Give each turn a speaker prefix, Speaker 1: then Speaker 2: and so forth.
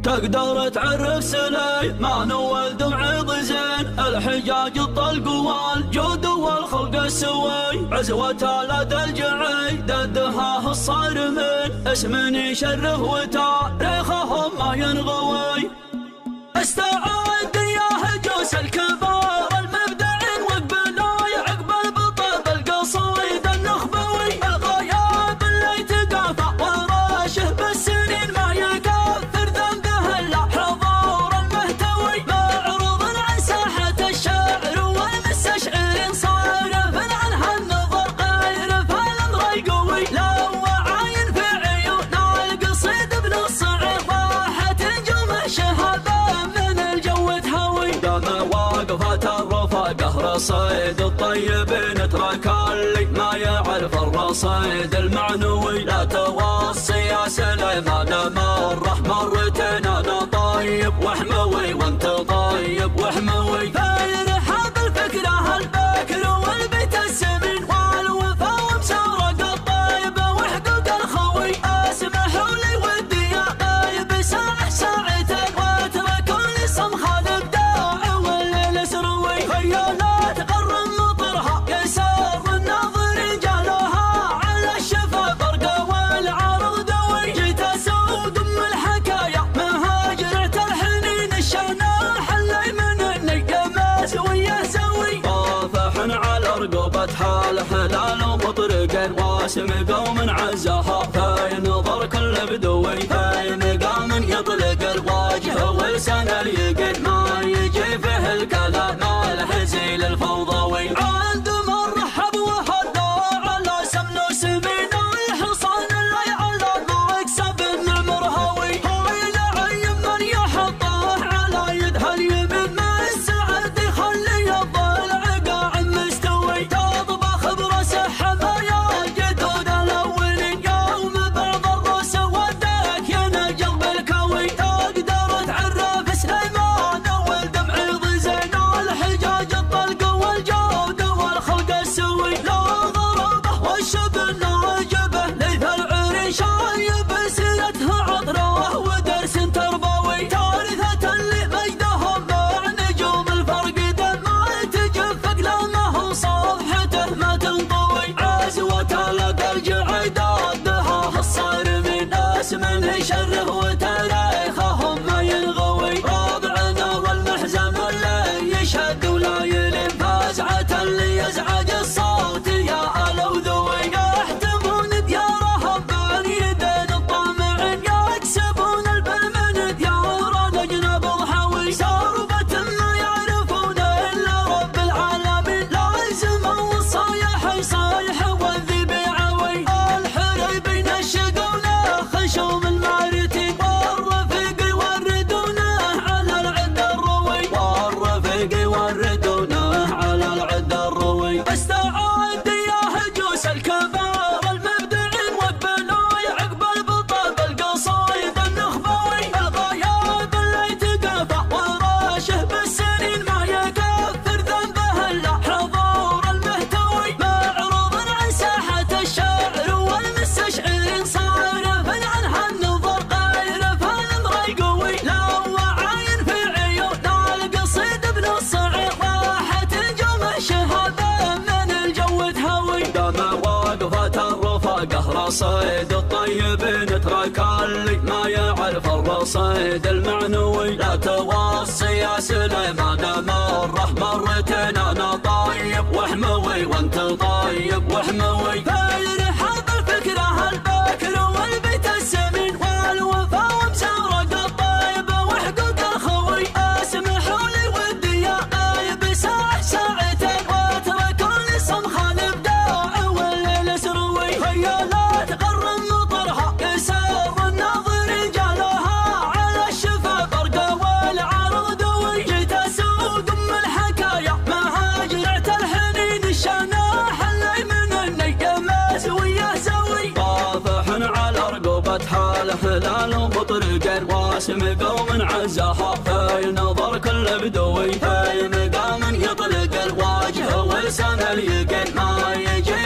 Speaker 1: تقدر تعرف سليمان ولد معيض زين، الحجاج الطلق والجود والخلق السوي، عزوة لدى الجعي ددها الصارمين، اسم يشرف وتاريخهم ما ينغوي. استعد يا هجوس الكبار المبدعين واقبلوا عقب البطل بالقصيد النخبوي، الغياب اللي تقاطع وراشه بالسنين ما يكفر ذنبه الا حضور المهتوي، معروض عن ساحة الشعر والمستشعرين صارف عنها النظر غير فالامر يقوي، لو عاين في عيون القصيد بنص عظاحة نجوم شهابه واقفة الرفاقة رصيد الطيبين ترك اللي ما يعرف الرصيد المعنوي، لا توصي يا سليمان مرتين انا طيب وحموي وانت طيب وحموي، فرحاب الفكرة البكر والبيت السمين والوفا ومسرق الطيب وحقوق الخوي، اسمحوا لي ودي يا طيب ساعة ساعتين واتركوا لي صمخة خيالات غرم مطرها يسار الناظرين جالوها على الشفا فرقة والعرض دوي، جيت اسوق ام الحكايا مهاجرة الحنين الشناح اللي من النقماس وياه زوي، طافح على رقبتها الحلال ومطرقين واسم قوم عزها في نظر كل بدوي، في مقام يطلق الواجهه ولسان اليقين ما يجي فيه الكلام الهزيل الفوضوي، عند مرحب وهدى على سمن وسمين الحصان اللي على المكسب النمر هوي، هو يلعين من يحطه على يدها اليمين ما السعد يخلي الضلع قاع مستوي، تطبخ براسه حمايا الجدود الاولين يوم بعض الروس وداك ينجر بالكوي، تقدر تعرف سليمان ولد معيض زين، الحجاج الطلق والجود والخلق السوي، لو ضربه والشبل عجبه ليث العري شايب سيرتها عطره ودرس تربوي، تارثة اللي مجدهم مع نجوم الفرق دم ما تجفق لمه صفحته ما تنطوي، عزوة لدى الجعي دادها الصارمين اسم يشرف وتاريخهم ما ينغوي، ربعنا والمحزم اللي يشهد ولا يلم فزعة اللي يزعج الصوت يا ألو ذوي، يحتمون ديارهم بين يدين الطامعين يكسبون البل من ديار الأجنب الحوي، سربة ما يعرفون إلا رب العالمين لازم والصايح يصايح والذيب يعوي، الحري بين الشقونه خشوم المارتين والرفيق يوردونه على العد الروي، والرفيق يوردونه على العد الروي، استعد يا هجوس الكبار المبدعين واقبلوا عقب البطل بالقصايد النخبوي، الغياب اللي تقاطع وراشه بالسنين ما يكفر ذنبه الا حضور المهتوي، معروض عن ساحة الشعر والمستشعرين صارف عنها النظر غير فالامر يقوي، لو عاين في عيون القصيد بنص عظاحة نجوم شهابه من الجو تهوي، دام واقفة الرفاقة رصيد الطيبين ترك اللي ما يعرف الرصيد المعنوي، لا توصي يا سليمان مرتين انا طيب وحموي وانت طيب وحموي، فرحاب الفكرة البكر والبيت السمين والوفا ومسرق الطيب وحقوق الخوي، اسمحوا لي ودي يا طيب ساعة ساعتين واتركوا لي صمخة الابداع والليل سروي، خيالات غرم مطرها يسار الناظرين جالوها على الشفا فرقة والعرض دوي، جيت اسوق ام الحكايا مهاجرة الحنين الشناح اللي من النقماس وياه زوي، طافح على رقبتها الهلال ومطرقين واسم قوم عزها في نظر كل بدوي، في مقام يطلق الواجهه ولسان اليقين ما يجي